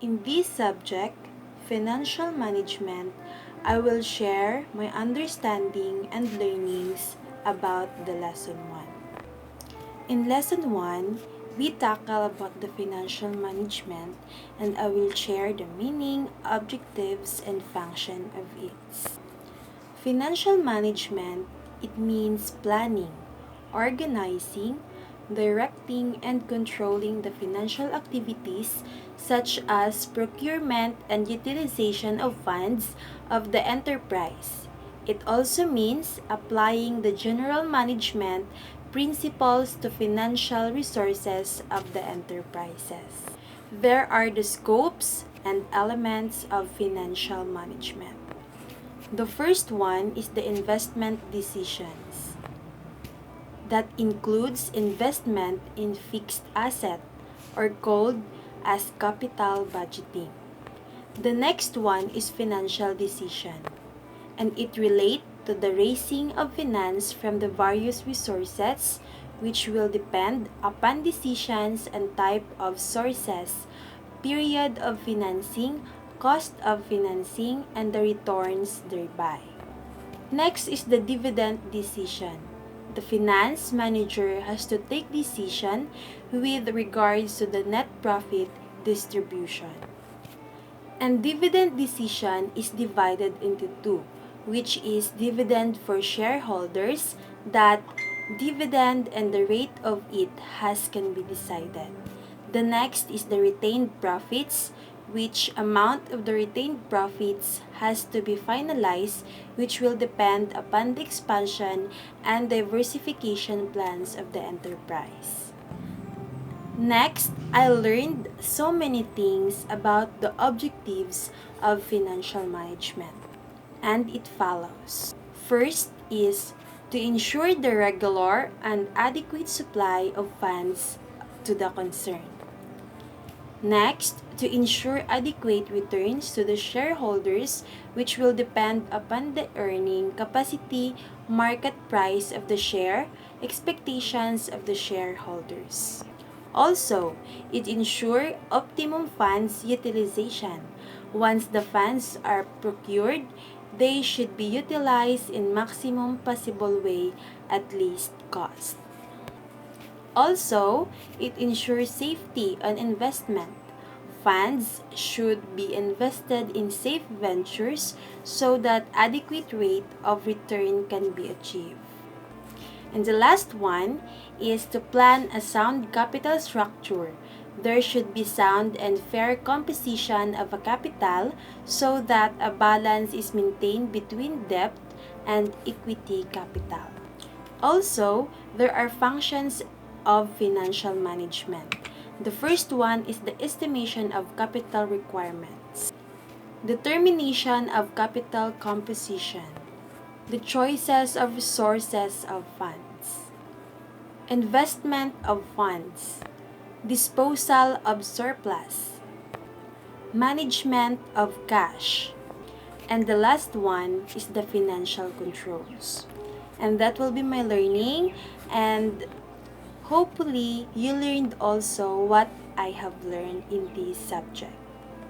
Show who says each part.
Speaker 1: In this subject, financial management, I will share my understanding and learnings about the lesson 1. In lesson 1, we tackle about the financial management and I will share the meaning, objectives, and function of it. Financial management, it means planning, organizing, directing, and controlling the financial activities such as procurement and utilization of funds of the enterprise. It also means applying the general management principles to financial resources of the enterprises. There are the scopes and elements of financial management. The first one is the investment decisions. That includes investment in fixed asset or called as capital budgeting. The next one is financial decision, and it relates to the raising of finance from the various resources which will depend upon decisions and type of sources, period of financing, cost of financing, and the returns thereby. Next is the dividend decision. The finance manager has to take decision with regards to the net profit distribution. And dividend decision is divided into two, which is dividend for shareholders, that dividend and the rate of it can be decided. The next is the retained profits, which amount of the retained profits has to be finalized, which will depend upon the expansion and diversification plans of the enterprise. Next, I learned so many things about the objectives of financial management, and it follows. First is to ensure the regular and adequate supply of funds to the concern. Next, to ensure adequate returns to the shareholders, which will depend upon the earning capacity, market price of the share, expectations of the shareholders. Also, it ensures optimum funds utilization. Once the funds are procured, they should be utilized in maximum possible way at least cost. Also, it ensures safety on investment. Funds should be invested in safe ventures so that adequate rate of return can be achieved. And the last one is to plan a sound capital structure. There should be sound and fair composition of a capital so that a balance is maintained between debt and equity capital. Also, there are functions of financial management. The first one is the estimation of capital requirements, determination of capital composition, the choices of resources of funds, investment of funds, disposal of surplus, management of cash, and the last one is the financial controls. And that will be my learning, and hopefully you learned also what I have learned in this subject.